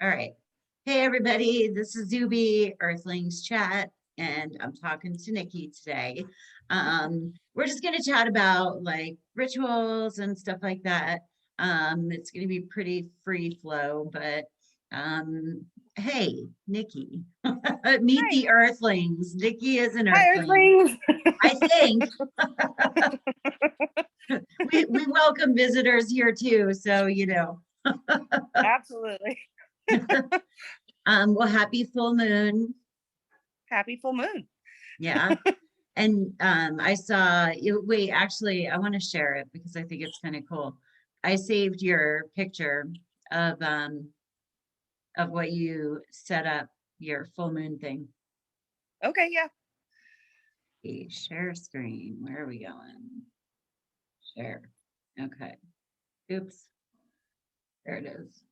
All right. Hey, everybody. This is Zube, Earthlings Chat, and I'm talking to Nikki today. We're just going to chat about like rituals and stuff like that. It's going to be pretty free flow, but um, hey, Nikki, meet Hi. the Earthlings. Nikki is an Hi, Earthling. Earthlings. I think we welcome visitors here too, so you know. Absolutely. Well, happy full moon. Happy full moon. Yeah. And I saw you. Wait, actually, I want to share it because I think it's kind of cool. I saved your picture of what you set up your full moon thing. Okay, yeah. Okay, share screen. Where are we going? Share. Okay. Oops. There it is.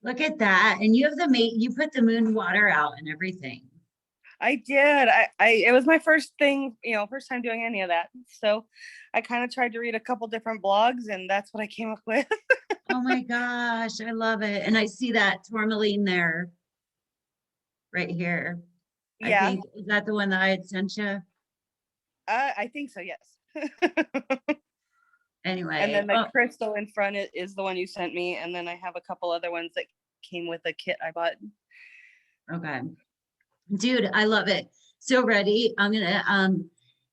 Look at that. And you have the mate, you put the moon water out and everything. I did. I it was my first thing, first time doing any of that. So I kind of tried to read a couple different blogs and that's what I came up with. Oh my gosh, I love it. And I see that tourmaline there, right here. I Yeah. think, is that the one that I had sent you? I think so, yes. And Anyway, then the oh, crystal in front is the one you sent me, and then I have a couple other ones that came with a kit I bought. okay. Dude, I love it. So ready. I'm gonna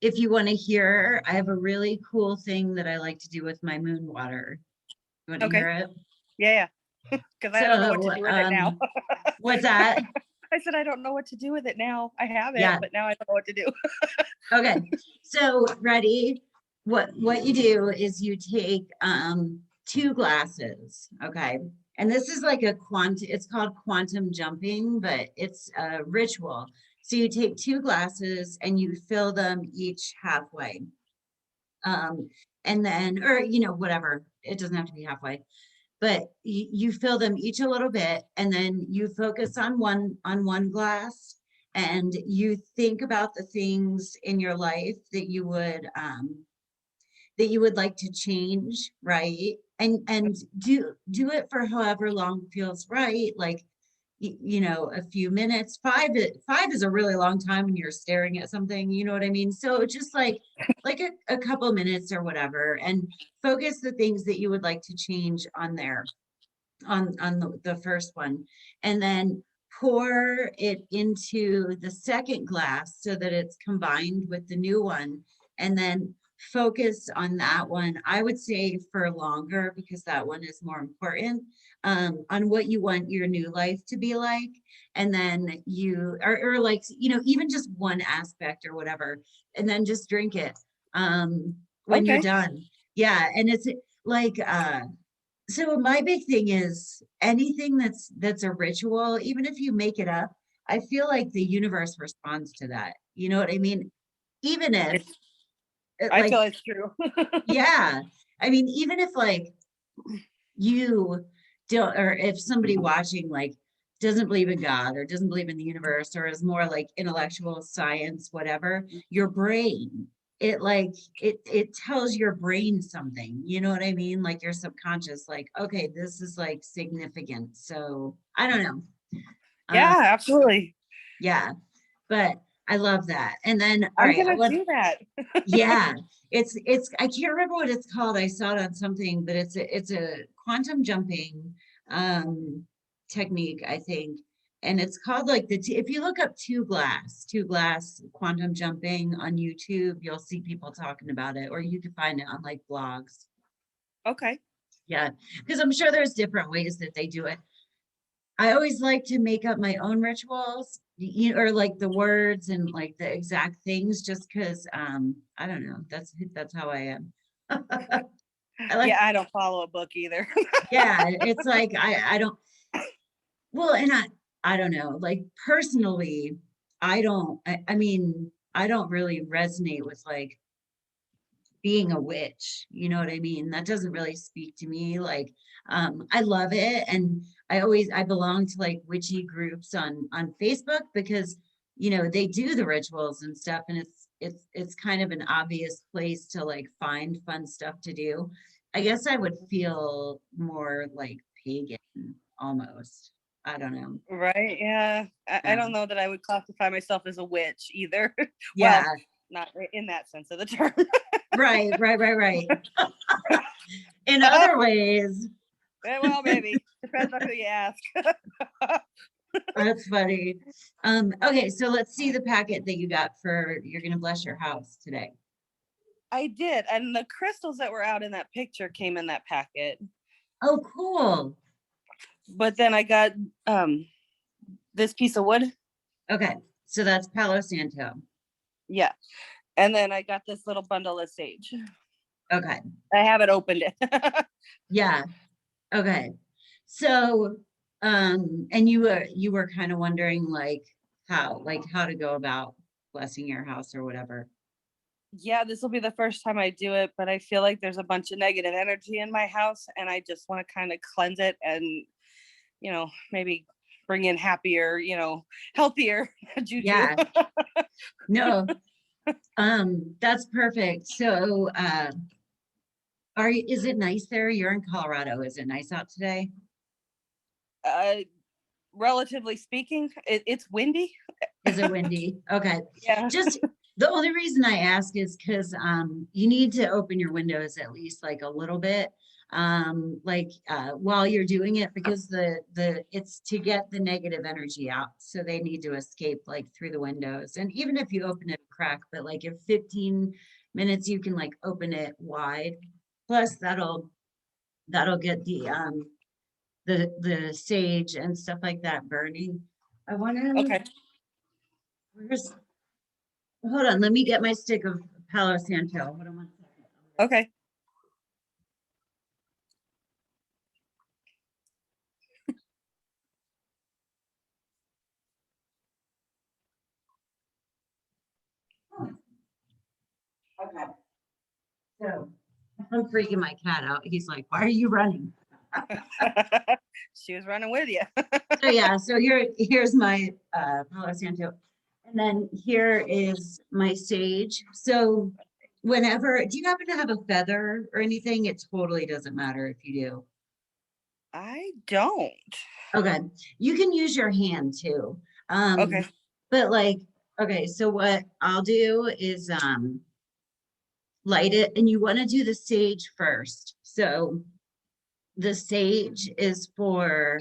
if you want to hear, I have a really cool thing that I like to do with my moon water. You want to Okay. hear it? Yeah, because I don't know what to So do with it now. what's that? I said I don't know what to do with it now. I have it, Yeah. but now I don't know what to do. Okay. So ready. What you do is you take two glasses, okay? And this is like a quantum, it's called quantum jumping, but it's a ritual. So you take two glasses and you fill them each halfway. Um, and then, or whatever, it doesn't have to be halfway, but you fill them each a little bit, and then you focus on one glass, and you think about the things in your life that you would like to change, right? And do it for however long feels right, like a few minutes. Five is a really long time when you're staring at something, you know what I mean? So just like a couple minutes or whatever, and focus the things that you would like to change on there, on the first one, and then pour it into the second glass so that it's combined with the new one, and then focus on that one. I would say for longer, because that one is more important, on what you want your new life to be like. And then or like, even just one aspect or whatever, and then just drink it when you're Okay. done. Yeah. And it's like, so my big thing is anything that's a ritual, even if you make it up, I feel like the universe responds to that. You know what I mean? Even if It's, it, I like, feel it's true. yeah, I mean, even if like you don't, or if somebody watching like doesn't believe in God or doesn't believe in the universe or is more like intellectual science, whatever, your brain, it like it tells your brain something, you know what I mean? Like your subconscious, like, okay, this is like significant. So I don't know. Um, Yeah, absolutely. yeah, but I love that. And then all I'm right, I gonna want do that. yeah, it's I can't remember what it's called. I saw it on something, but it's a quantum jumping um technique, I think. And it's called like if you look up two glass quantum jumping on YouTube, you'll see people talking about it, or you can find it on like blogs. Okay. Yeah, because I'm sure there's different ways that they do it. I always like to make up my own rituals, or like the words and like the exact things, just because I don't know, that's how I am. I like, Yeah, I don't follow a book either. yeah, it's like I don't, well, and I don't know, like personally, I mean, I don't really resonate with like being a witch, you know what I mean? That doesn't really speak to me. Like, I love it, and I belong to like witchy groups on Facebook, because they do the rituals and stuff, and it's kind of an obvious place to like find fun stuff to do. I guess I would feel more like pagan almost. I don't know. Right. Yeah. I Yeah. don't know that I would classify myself as a witch either. Yeah. Well, not in that sense of the term. Right. Right. Right. Right. In other ways, Well, maybe. Depends on who you ask. that's funny. Okay, so let's see the packet that you got for you're gonna bless your house today. I did. And the crystals that were out in that picture came in that packet. Oh, cool. But then I got this piece of wood. Okay, so that's Palo Santo. Yeah. And then I got this little bundle of sage. Okay. I haven't opened it. Yeah. Okay. So, and you were kind of wondering like how to go about blessing your house or whatever. Yeah, this will be the first time I do it, but I feel like there's a bunch of negative energy in my house and I just want to kind of cleanse it and, maybe bring in happier, healthier juju. Yeah. No. That's perfect. So, is it nice there? You're in Colorado. Is it nice out today? uh, Relatively speaking, it's windy. Is it windy? Okay. Yeah. Just the only reason I ask is because you need to open your windows at least like a little bit while you're doing it because it's to get the negative energy out. So they need to escape like through the windows. And even if you open it a crack, but like if 15 minutes you can like open it wide. Plus that'll get the sage and stuff like that burning. I want to Okay. where's hold on, let me get my stick of Palo Santo. Hold on one second. Okay. Okay. So I'm freaking my cat out. He's like, why are you running? She was running with you. So yeah, so here's my Palo Santo. And then here is my sage. So whenever, do you happen to have a feather or anything? It totally doesn't matter if you do. I don't. Okay, you can use your hand too. Okay. But like, okay, so what I'll do is light it, and you want to do the sage first. So the sage is for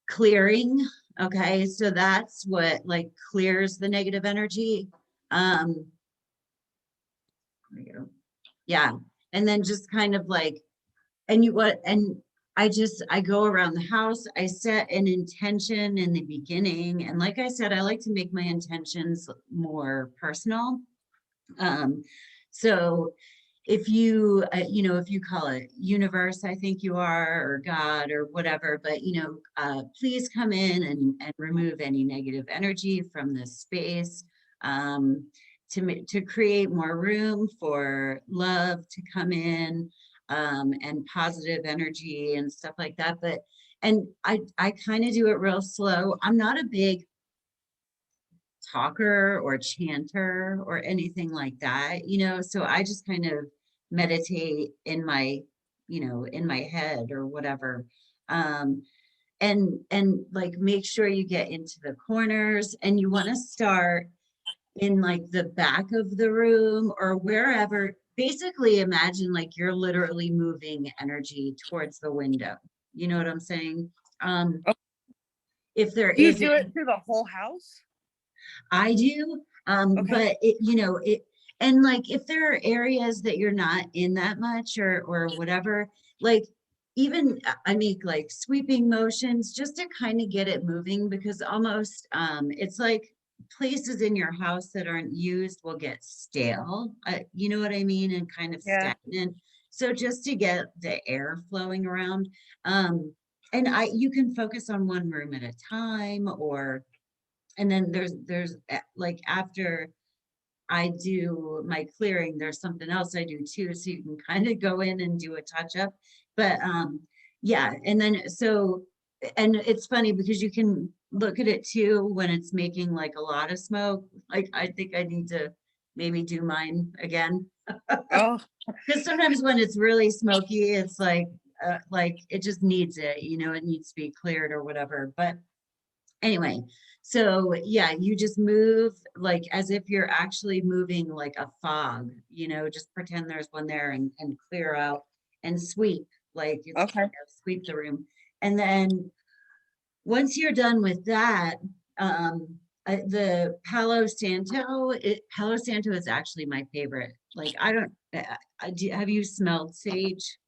clearing. Okay, so that's what like clears the negative energy. Um, there you go. Yeah, and then just kind of like, and you what, and I go around the house, I set an intention in the beginning. And like I said, I like to make my intentions more personal. So if you, if you call it universe, I think you are, or God or whatever, but, please come in and remove any negative energy from this space. To create more room for love to come in, and positive energy and stuff like that. And I kind of do it real slow. I'm not a big talker or chanter or anything like that, so I just kind of meditate in my, in my head or whatever. And like make sure you get into the corners, and you want to start in like the back of the room or wherever. Basically imagine like you're literally moving energy towards the window. You know what I'm saying? Oh, If there do you is do it through the whole house? I do, Okay. but and like if there are areas that you're not in that much or whatever, like even I make like sweeping motions just to kind of get it moving, because almost it's like places in your house that aren't used will get stale, you know what I mean, and kind of Yeah. stagnant. So just to get the air flowing around, and you can focus on one room at a time, and then there's like after I do my clearing, there's something else I do too. So you can kind of go in and do a touch up. But yeah, and then and it's funny because you can look at it too when it's making like a lot of smoke. Like I think I need to maybe do mine again. Oh, Because sometimes when it's really smoky, it's like it just needs it, it needs to be cleared or whatever. But anyway, so yeah, you just move like as if you're actually moving like a fog, just pretend there's one there and clear out and sweep, like it's okay. sweep the room. And then once you're done with that, the Palo Santo is actually my favorite. Like I don't, have you smelled sage?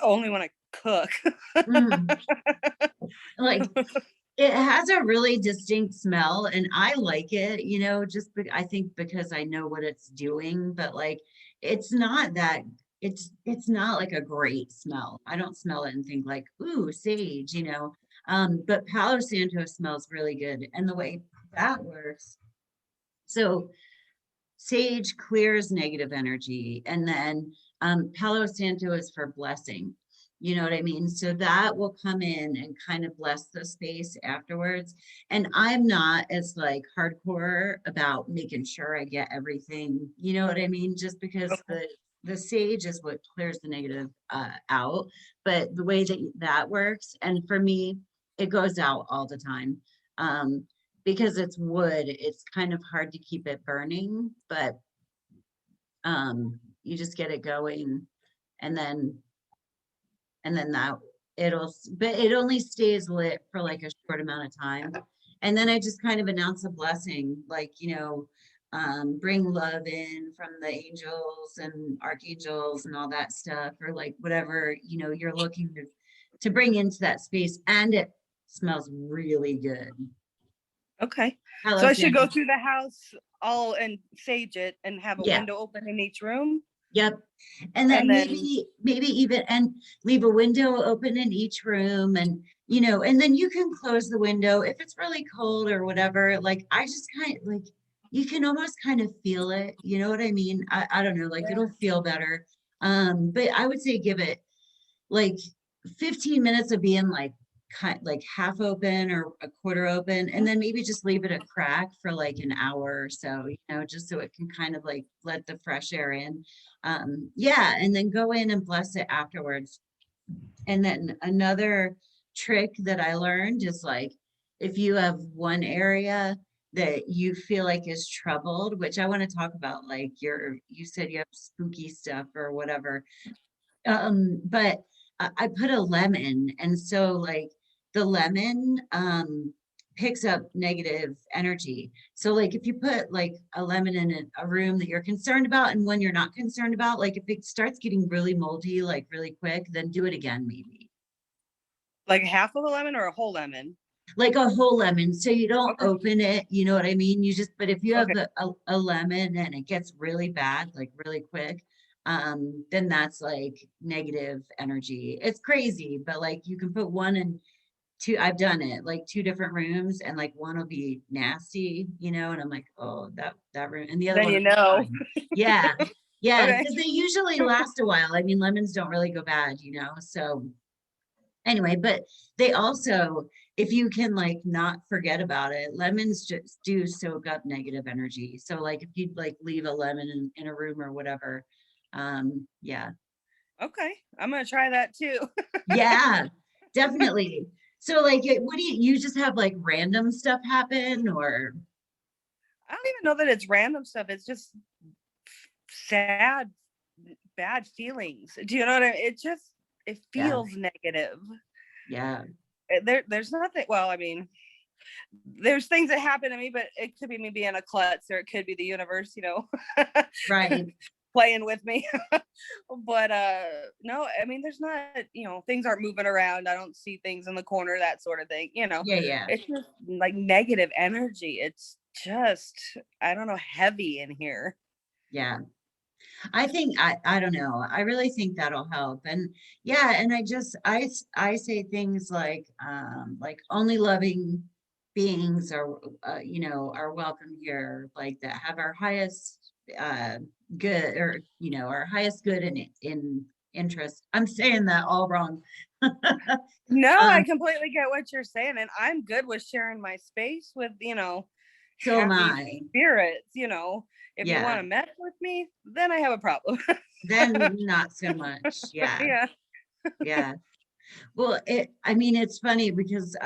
Only when I cook. Mm, like it has a really distinct smell and I like it, I think because I know what it's doing, but like it's not that it's not like a great smell. I don't smell it and think like, ooh, sage. But Palo Santo smells really good. And the way that works, so sage clears negative energy, and then Palo Santo is for blessing. You know what I mean? So that will come in and kind of bless the space afterwards. And I'm not as like hardcore about making sure I get everything, you know what I mean? Just because Okay. the sage is what clears the negative out. But the way that works, and for me, it goes out all the time. Um, because it's wood, it's kind of hard to keep it burning, but you just get it going and then that but it only stays lit for like a short amount of time. And then I just kind of announce a blessing, like, bring love in from the angels and archangels and all that stuff, or like whatever, you're looking to bring into that space. And it smells really good. Okay. So Palo I should go Santo. through the house all and sage it and have a Yeah. window open in each room. Yep. And And then then, maybe even and leave a window open in each room, and then you can close the window if it's really cold or whatever. Like I just kind of like you can almost kind of feel it, you know what I mean? I don't know, like it'll feel better. But I would say give it like 15 minutes of being like half open or a quarter open, and then maybe just leave it a crack for like an hour or so, just so it can kind of like let the fresh air in. Yeah, and then go in and bless it afterwards. And then another trick that I learned is like if you have one area that you feel like is troubled, which I want to talk about, like you said you have spooky stuff or whatever, but I put a lemon, and so like the lemon picks up negative energy. So like if you put like a lemon in a room that you're concerned about and one you're not concerned about, like if it starts getting really moldy like really quick, then do it again maybe. like half of a lemon or a whole lemon? Like a whole lemon, so you don't Okay. open it, you know what I mean? But if you have Okay. a lemon and it gets really bad, like really quick, then that's like negative energy. It's crazy, but like you can put one in two. I've done it like two different rooms, and like one will be nasty, and I'm like, oh, that room, and the other Then one you will be know. fine. Yeah, yeah, Okay. because they usually last a while. I mean, lemons don't really go bad, so anyway, but they also, if you can like not forget about it, lemons just do soak up negative energy. So like if you'd like leave a lemon in a room or whatever, yeah. Okay. I'm gonna try that too. Yeah, definitely. So like what do you just have like random stuff happen, or I don't even know that it's random stuff. It's just sad, bad feelings. Do you know what I mean? It yeah, feels negative. yeah, There's nothing. Well, I mean, there's things that happen to me, but it could be me being a klutz, or it could be the universe, right. playing with me. But no, I mean, there's not, things aren't moving around. I don't see things in the corner, that sort of thing. Yeah, yeah, It's just like negative energy. It's just, I don't know, heavy in here. yeah. I think I don't know. I really think that'll help. And yeah, and I say things like only loving beings are welcome here, like that have our highest uh good, or our highest good in interest. I'm saying that all wrong. No, I Um completely get what you're saying. And I'm good with sharing my space with, So am happy I. spirits, you know. If you want Yeah. to mess with me, then I have a problem. Then not so much. Yeah. Yeah. Yeah. Well, I mean, it's funny because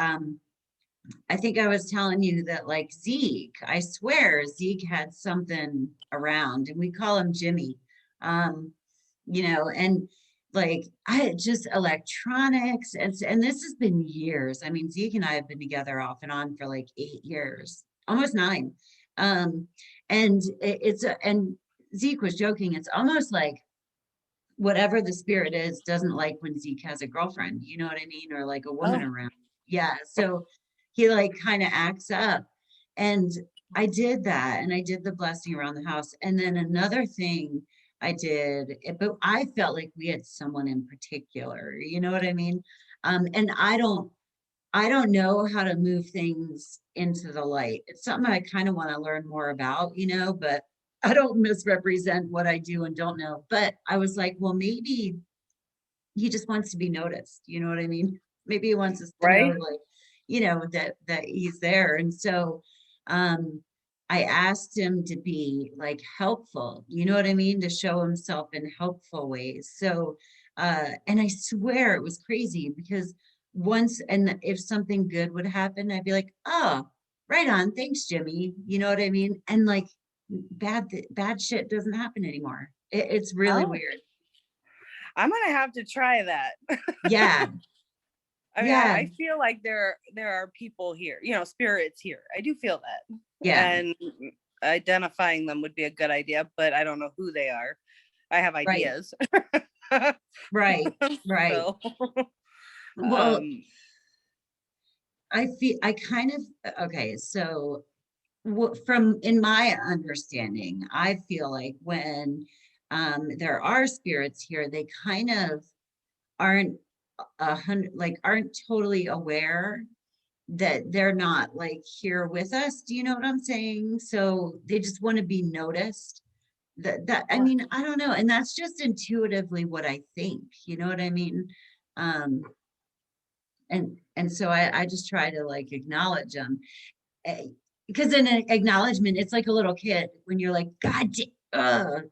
I think I was telling you that like Zeke, I swear Zeke had something around and we call him Jimmy. Um, and like I just electronics and this has been years. I mean, Zeke and I have been together off and on for like 8 years, almost 9. Um, and and Zeke was joking, it's almost like whatever the spirit is doesn't like when Zeke has a girlfriend, you know what I mean? Or like a woman Oh, around. Yeah. So he like kind of acts up. And I did that and I did the blessing around the house. And then another thing I did, but I felt like we had someone in particular, you know what I mean? And I don't know how to move things into the light. It's something I kind of want to learn more about, but I don't misrepresent what I do and don't know. But I was like, well, maybe he just wants to be noticed. You know what I mean? Maybe he wants us to know, right. like, that he's there. And so um I asked him to be like helpful, you know what I mean? To show himself in helpful ways. So and I swear it was crazy because once and if something good would happen, I'd be like, oh, right on, thanks, Jimmy. You know what I mean? And like bad shit doesn't happen anymore. It's really Oh, weird. I'm gonna have to try that. Yeah, I mean, yeah, I feel like there are people here, you know, spirits here. I do feel that. yeah. And identifying them would be a good idea, but I don't know who they are. I have Right, ideas. right, right. So, Well, um, I kind of, okay, so from in my understanding, I feel like when there are spirits here, they kind of aren't aren't totally aware that they're not like here with us. Do you know what I'm saying? So they just want to be noticed. That I mean, I don't know, and that's just intuitively what I think. You know what I mean? Um, and so I just try to like acknowledge them. Because in an acknowledgement, it's like a little kid when you're like, God,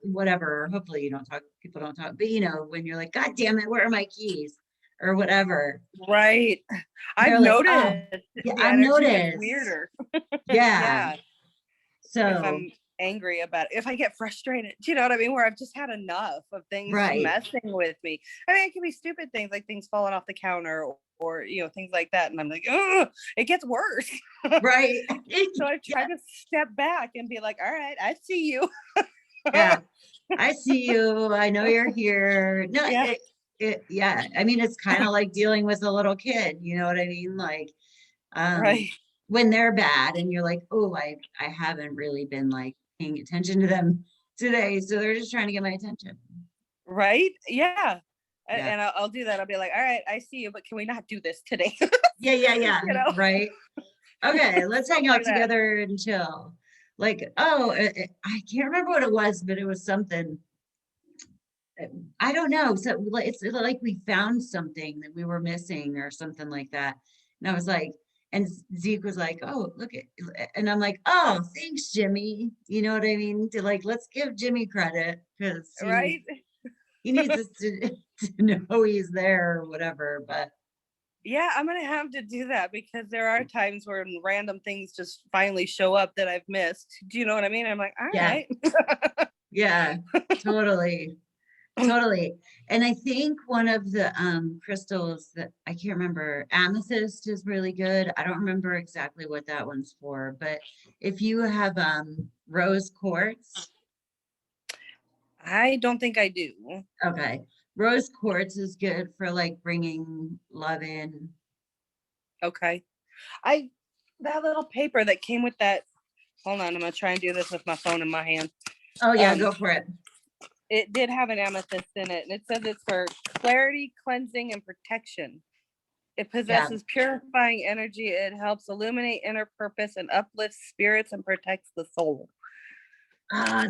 whatever. Hopefully you don't talk, people don't talk, but when you're like, God damn it, where are my keys? Or whatever. right. I've They're like, oh, noticed yeah, the I've energy gets noticed. weirder. Yeah. Yeah. If So, I'm angry about it, if I get frustrated, do you know what I mean? Where I've just had enough of things right. messing with me. I mean, it can be stupid things like things falling off the counter or you know, things like that. And I'm like, oh, it gets worse. Right. So I try Yeah. to step back and be like, all right, I see you. Yeah. I see you. I know you're here. No, Yeah. yeah. I mean, it's kind of like dealing with a little kid. You know what I mean? Like, um, Right. when they're bad and you're like, oh, I haven't really been like paying attention to them today. So they're just trying to get my attention. Right. Yeah. Yeah. And I'll do that. I'll be like, all right, I see you, but can we not do this today? Yeah. Yeah. Yeah. You know, Right. Okay. Let's stuff hang out like that. together and chill. Like, oh, I can't remember what it was, but it was something. I don't know. So it's like we found something that we were missing or something like that. And I was like, and Zeke was like, oh, look at, and I'm like, oh, thanks, Jimmy. You know what I mean? To like, let's give Jimmy credit because Right. he needs us to know he's there or whatever. But Yeah, I'm gonna have to do that because there are times where random things just finally show up that I've missed. Do you know what I mean? I'm like, all yeah, right. yeah, totally. Totally. And I think one of the crystals that I can't remember, amethyst is really good. I don't remember exactly what that one's for, but if you have rose quartz, I don't think I do. okay. Rose quartz is good for like bringing love in. Okay. I that little paper that came with that. Hold on, I'm gonna try and do this with my phone in my hand. Oh yeah, Um, go for it. it did have an amethyst in it, and it says it's for clarity, cleansing, and protection. It Yeah. possesses purifying energy. It helps illuminate inner purpose and uplifts spirits and protects the soul.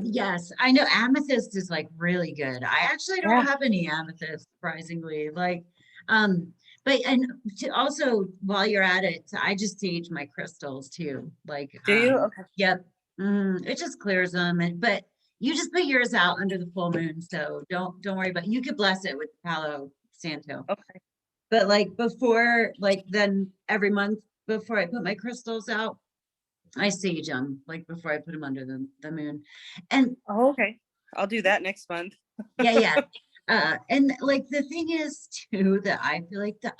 Yes, I know amethyst is like really good. I actually don't Yeah. have any amethyst, surprisingly. Like, um, But and also while you're at it, I just sage my crystals too. Like, Do you? Okay. yep, it just clears them. And but you just put yours out under the full moon, so don't worry about it. You could bless it with Palo Santo. Okay. But like before, like then every month before I put my crystals out, I sage them like before I put them under the moon. And Oh, okay. I'll do that next month. yeah. And like the thing is too that I feel like that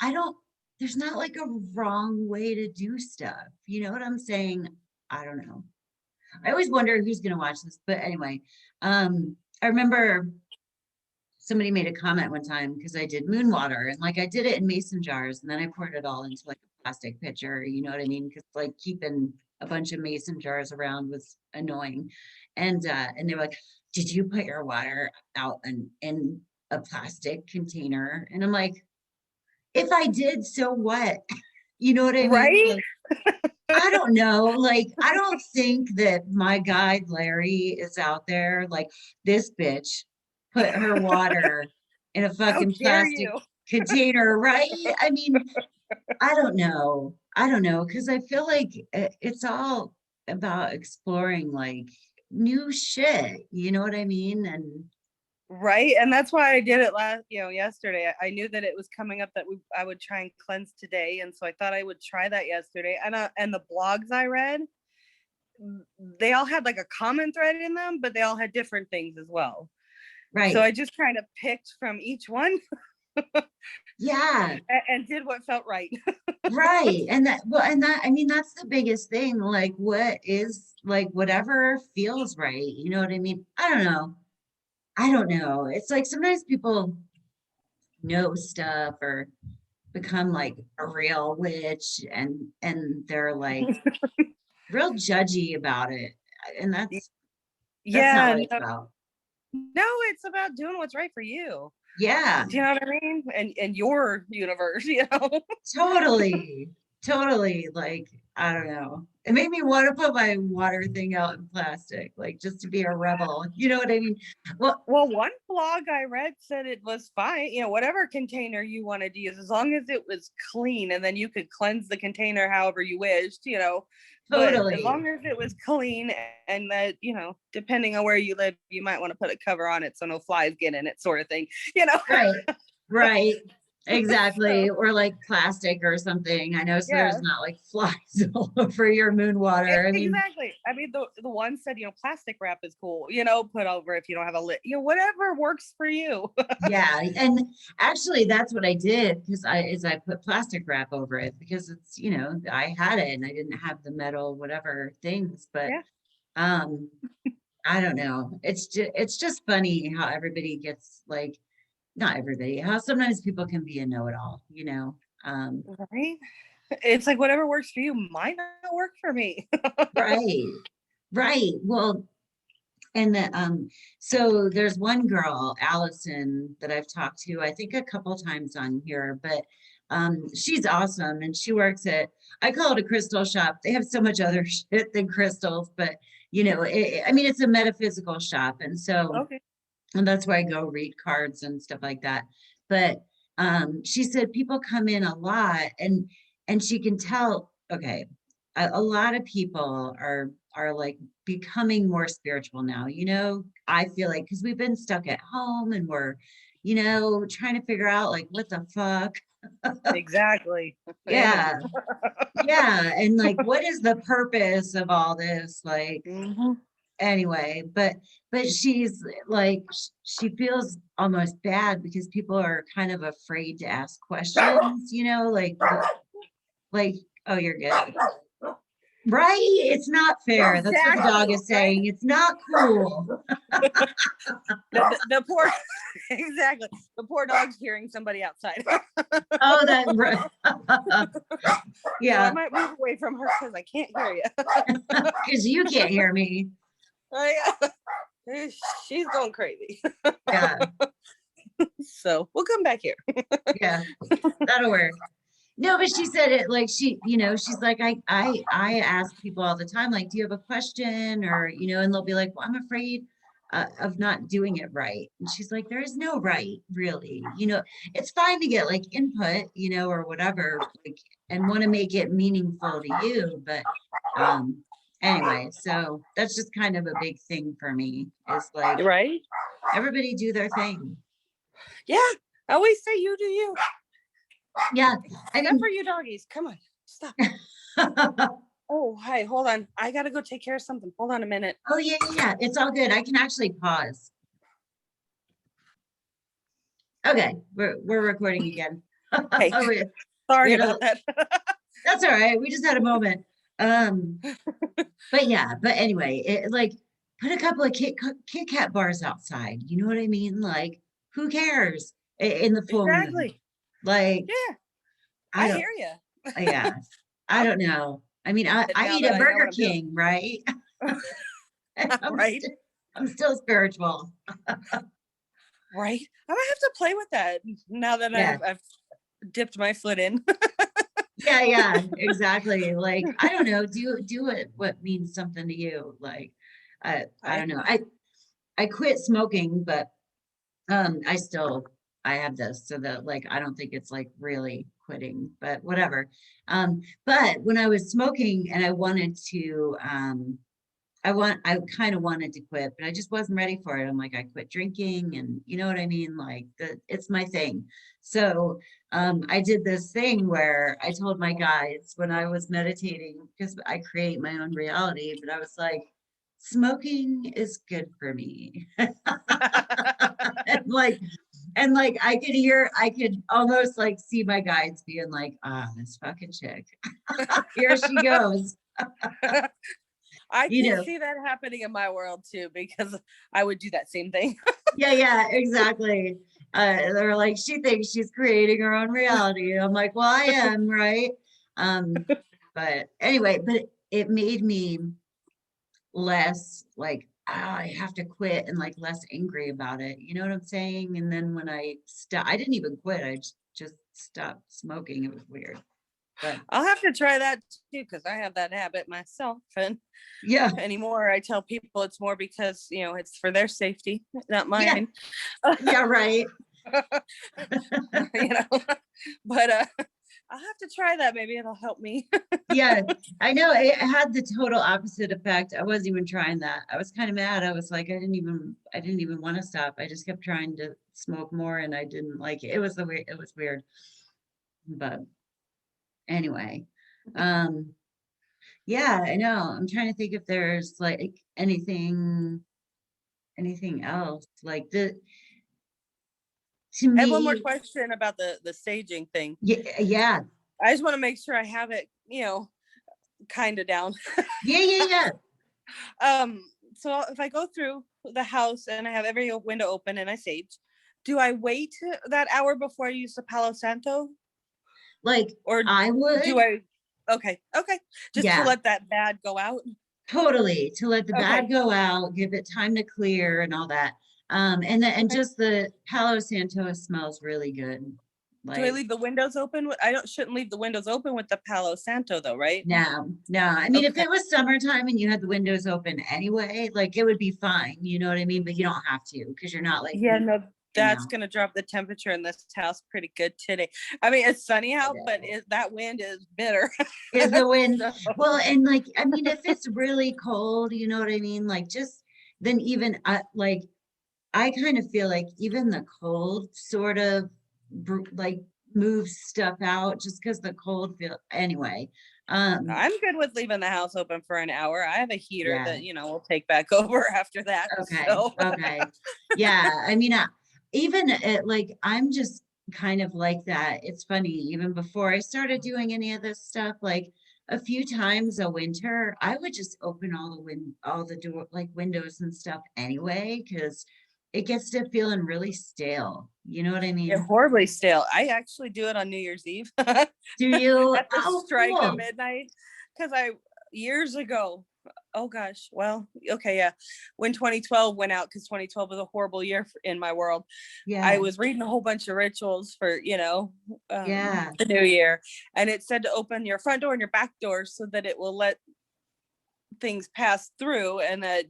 there's not like a wrong way to do stuff. You know what I'm saying? I don't know. I always wonder who's gonna watch this, but anyway, I remember somebody made a comment one time because I did moon water and like I did it in mason jars and then I poured it all into like a plastic pitcher, you know what I mean? Because like keeping a bunch of mason jars around was annoying. And they were like, did you put your water out in a plastic container? And I'm like, if I did, so what? You know what I mean? Right? Like, I don't know. Like, I don't think that my guide Larry is out there like this bitch put her water in a How fucking dare plastic you? container, right? I mean, I don't know. I don't know because I feel like it's all about exploring like new shit. You know what I mean? And Right. And that's why I did it yesterday. I knew that it was coming up that I would try and cleanse today. And so I thought I would try that yesterday. And the blogs I read, they all had like a common thread in them, but they all had different things as well. So right. I just kind of picked from each one Yeah. and did what felt right. Right. And that, I mean, that's the biggest thing. Like, what is like whatever feels right. You know what I mean? I don't know. I don't know. It's like sometimes people know stuff or become like a real witch and they're like real judgy about it. And that's not Yeah. what it's about. No, it's about doing what's right for you. Yeah, Do you know what I mean? And your universe, you know? totally. Totally. Like, I don't know. It made me want to put my water thing out in plastic, like just to be a rebel. You know what I mean? Well, Well, one blog I read said it was fine, whatever container you wanted to use, as long as it was clean, and then you could cleanse the container however you wished. But as totally. long as it was clean and that, depending on where you live, you might want to put a cover on it so no flies get in it, sort of thing. Right. Right. Exactly. So, Or like plastic or something. I know so yeah. there's not like flies all over your moon water. I mean, Exactly. I mean, the one said, plastic wrap is cool, put over if you don't have a lid, whatever works for you. yeah. And actually that's what I did because I put plastic wrap over it because it's, I had it and I didn't have the metal, whatever things, but Yeah. um I don't know. It's just funny how everybody gets like not everybody, how sometimes people can be a know-it-all. Right. It's like whatever works for you might not work for me. Right. Right. Well, and so there's one girl, Allison, that I've talked to, I think a couple times on here, but she's awesome and she works at, I call it a crystal shop. They have so much other shit than crystals, but I mean, it's a metaphysical shop. And so, Okay. and that's where I go read cards and stuff like that. But she said people come in a lot and she can tell, okay, a lot of people are like becoming more spiritual now. I feel like because we've been stuck at home and we're, trying to figure out like what the fuck. Exactly. Amen. Yeah. Yeah. And like what is the purpose of all this? Like Mhm. anyway, but she's like she feels almost bad because people are kind of afraid to ask questions, like oh you're good. Right? It's not fair. That's what the dog Exactly. is saying. It's not cool. The poor, exactly. The poor dog's hearing somebody outside. Oh, that right. So I Yeah, might move away from her because I can't hear you. because you can't hear me. She's going crazy. Yeah, So we'll come back here. yeah, that'll work. No, but she said it like she's like, I ask people all the time, like, do you have a question? Or, and they'll be like, well, I'm afraid of not doing it right. And she's like, there is no right, really. It's fine to get like input, or whatever, like, and want to make it meaningful to you. But anyway, so that's just kind of a big thing for me, is like, Right? everybody do their thing. Yeah. I always say you do you. Yeah. I Except for mean, you doggies. Come on. Stop. Oh, hi. Hold on. I got to go take care of something. Hold on a minute. oh yeah. It's all good. I can actually pause. Okay, we're recording again. Hey, we, we sorry had a, about that. that's all right. We just had a moment. But yeah, but anyway, like, put a couple of Kit Kat bars outside. You know what I mean? Like, who cares in the full moon? Exactly. Like, Yeah, I I don't, hear you. yeah, I don't know. I mean, I Now eat that a I know what Burger I'm doing. King, right? And Right. I'm still spiritual. Right. I might have to play with that now that Yeah. I've dipped my foot in. Yeah, exactly. Like, I don't know, do it what means something to you. Like, I I don't know. I quit smoking, but I have this, so that, like, I don't think it's like really quitting, but whatever. But when I was smoking and I wanted to I kind of wanted to quit, but I just wasn't ready for it. I'm like, I quit drinking, and you know what I mean? Like, it's my thing. So I did this thing where I told my guides when I was meditating, because I create my own reality, but I was like, smoking is good for me. and like and like I could almost like see my guides being like, this fucking chick. Here she goes. I You can know, see that happening in my world too, because I would do that same thing. yeah, exactly. They're like, she thinks she's creating her own reality. I'm like, well, I am, right? But anyway, but it made me less like, I have to quit, and like less angry about it. You know what I'm saying? And then when I didn't even quit. I just stopped smoking. It was weird. But I'll have to try that too, because I have that habit myself. And yeah, anymore, I tell people it's more because, it's for their safety, not yeah, mine. yeah, right. you know, but I'll have to try that. Maybe it'll help me. Yeah, I know it had the total opposite effect. I wasn't even trying that. I was kind of mad. I was like, I didn't even want to stop. I just kept trying to smoke more, and I didn't like it. It was weird. But anyway, um, yeah, I know. I'm trying to think if there's like anything else like to I have one more me. question about the staging thing. Yeah, I just want to make sure I have it, kind of down. yeah. um, so if I go through the house and I have every window open and I sage, do I wait that hour before I use the Palo Santo, Like, or I do would. I? Okay, just to Yeah. let that bad go out. Totally, to let the bad Okay, go out, give it time to clear and all that. And okay. just the Palo Santo smells really good. Do I Like, leave the windows open? I shouldn't leave the windows open with the Palo Santo though, right? no. I mean, if Okay. it was summertime and you had the windows open anyway, like, it would be fine, you know what I mean? But you don't have to, because you're not like Yeah, no, leaving that's out. gonna drop the temperature in this house pretty good today. I mean, it's sunny I out, but know. that wind is bitter. Is the wind, So, well, and like, I mean, if it's really cold, you know what I mean? Like, just then even like, I kind of feel like even the cold sort of like moves stuff out, just because the cold feel anyway. I'm good with leaving the house open for an hour. I have a heater Yeah, that, we'll take back over after that. So, okay. Yeah, I mean, even like, I'm just kind of like that. It's funny, even before I started doing any of this stuff, like a few times a winter, I would just open all the door, like windows and stuff anyway, because it gets to feeling really stale. You know what I yeah, mean? horribly stale. I actually do it on New Year's Eve at Do you? the Oh, strike of cool. midnight. Because years ago, oh gosh, well, okay, yeah. When 2012 went out, because 2012 was a horrible year in my world, I Yeah, was reading a whole bunch of rituals for, yeah, the new year. And it said to open your front door and your back door so that it will let things pass through, and that,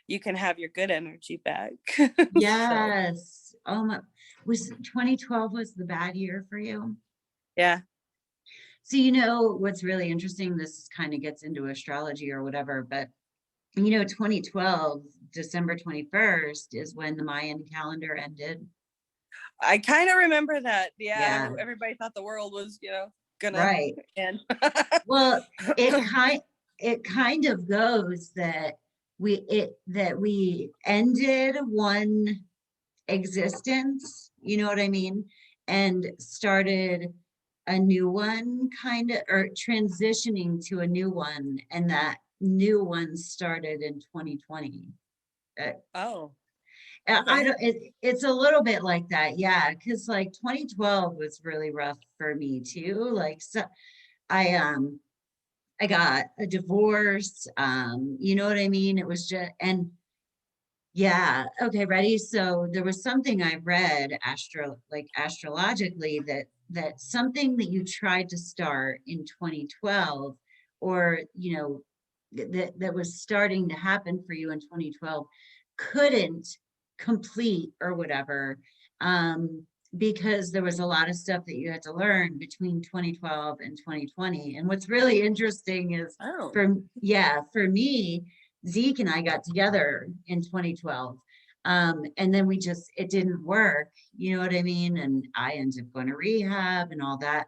you can have your good energy back. So, Yes. Oh my, was 2012 was the bad year for you? yeah. So, what's really interesting, this kind of gets into astrology or whatever, but 2012, December 21st is when the Mayan calendar ended. I kind of remember that. Yeah, Yeah, everybody thought the world was, gonna right. end. Well, it kind of goes that we ended one existence, you know what I mean? And started a new one kind of, or transitioning to a new one, and that new one started in 2020. Uh, Oh, I okay. don't, it's a little bit like that, yeah, because like 2012 was really rough for me too. Like, so I I got a divorce, you know what I mean? It was just, and yeah, okay, ready? So there was something I read like astrologically, that something that you tried to start in 2012, or that was starting to happen for you in 2012, couldn't complete or whatever, um because there was a lot of stuff that you had to learn between 2012 and 2020. And what's really interesting is, Oh. for me, Zeke and I got together in 2012. And then it didn't work, you know what I mean? And I ended up going to rehab and all that.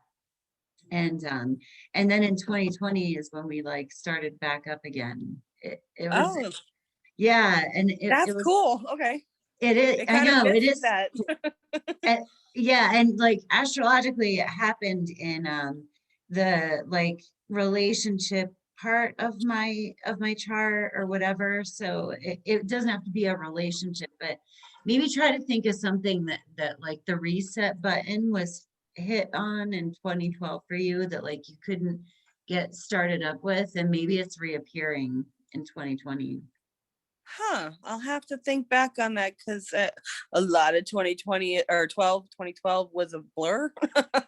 And then in 2020 is when we like started back up again. It was, Oh, yeah, and it that's was, cool. Okay. it is, It I kind of know, it fits with is, that. uh, yeah, and like astrologically, it happened in the like relationship part of my chart or whatever. So it doesn't have to be a relationship, but maybe try to think of something that like the reset button was hit on in 2012 for you, that like you couldn't get started up with, and maybe it's reappearing in 2020. Huh. I'll have to think back on that because a lot of 2020 or 2012 was a blur.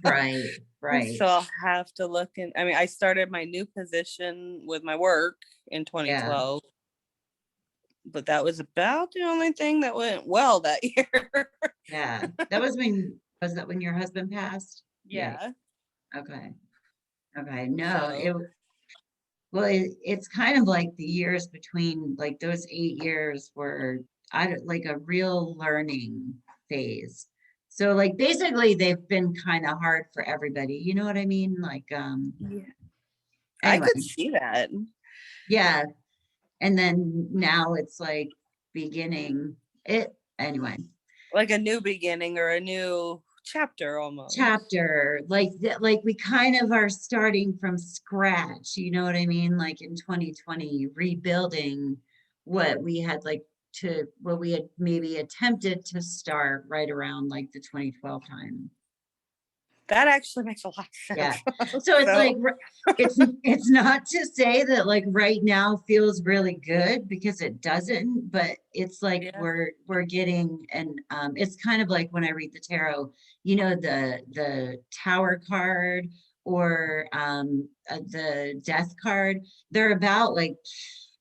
Right, right. So I'll have to look in. I mean, I started my new position with my work in Yeah, 2012, but that was about the only thing that went well that year. yeah. Was that when your husband passed? Yeah. Yeah. Okay. Okay. No, So, it's kind of like the years between, like those 8 years were like a real learning phase. So like basically they've been kind of hard for everybody. You know what I mean? Like, yeah, I anyway, could see that. yeah. And then now it's like beginning it anyway. Like a new beginning or a new chapter almost. Chapter like that, like we kind of are starting from scratch, you know what I mean, like in 2020 rebuilding what we had maybe attempted to start right around like the 2012 time. That actually makes a lot of Yeah. sense. So it's like So, it's not to say that like right now feels really good, because it doesn't, but it's like yeah. we're getting, and it's kind of like when I read the tarot, the Tower card, or the Death card, they're about like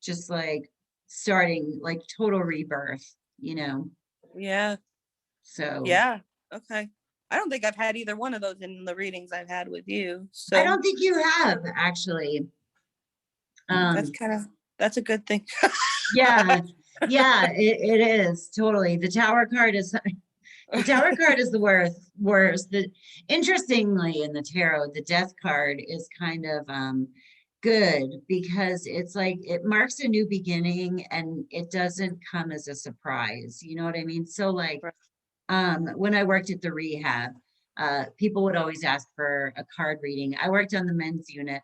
just like starting like total rebirth, you know. Yeah. So Yeah. Okay. I don't think I've had either one of those in the readings I've had with you. I So don't think you have actually. that's Um, kind of that's a good thing. Yeah, yeah, it is totally. The tower card is the worst. Interestingly, in the tarot, the death card is kind of good, because it's like it marks a new beginning and it doesn't come as a surprise. You know what I mean? So like when I worked at the rehab, people would always ask for a card reading. I worked on the men's unit,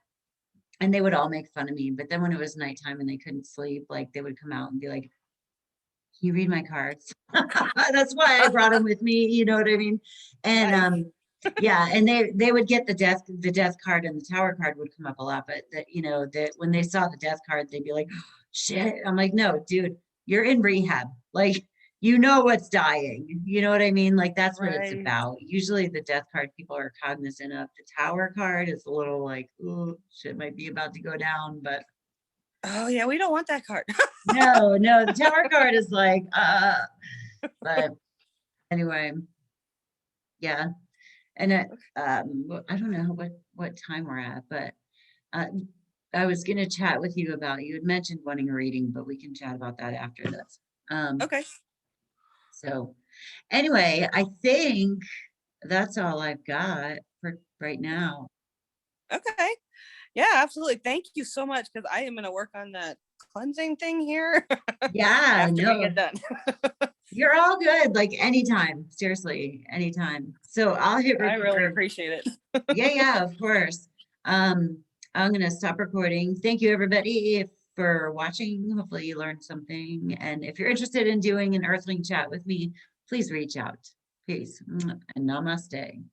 and they would all make fun of me. But then when it was nighttime and they couldn't sleep, like they would come out and be like, "Can you read my cards?" That's why I brought them with me. You know what I mean? And Nice. yeah, and they would get the death card, and the tower card would come up a lot. But that, that when they saw the death card, they'd be like, "Oh, shit." I'm like, "No, dude, you're in rehab. Like, you know what's dying. You know what I mean? Like that's what it's Right. about. Usually the death card people are cognizant of. The tower card is a little like, "Ooh, shit might be about to go down," but Oh yeah, we don't want that card. No, no, the Tower card is like, but anyway, yeah. And I don't know what time we're at, but uh, I was gonna chat with you about, you had mentioned wanting a reading, but we can chat about that after this. Okay. So anyway, I think that's all I've got for right now. Okay. Yeah, absolutely. Thank you so much, because I am going to work on that cleansing thing here Yeah, after we get no, done. you're all good. Like anytime, seriously, anytime. So I'll hit I really record. appreciate it. Yeah, yeah, of course. I'm gonna stop recording. Thank you, everybody, for watching. Hopefully you learned something. And if you're interested in doing an Earthling chat with me, please reach out. Peace and namaste.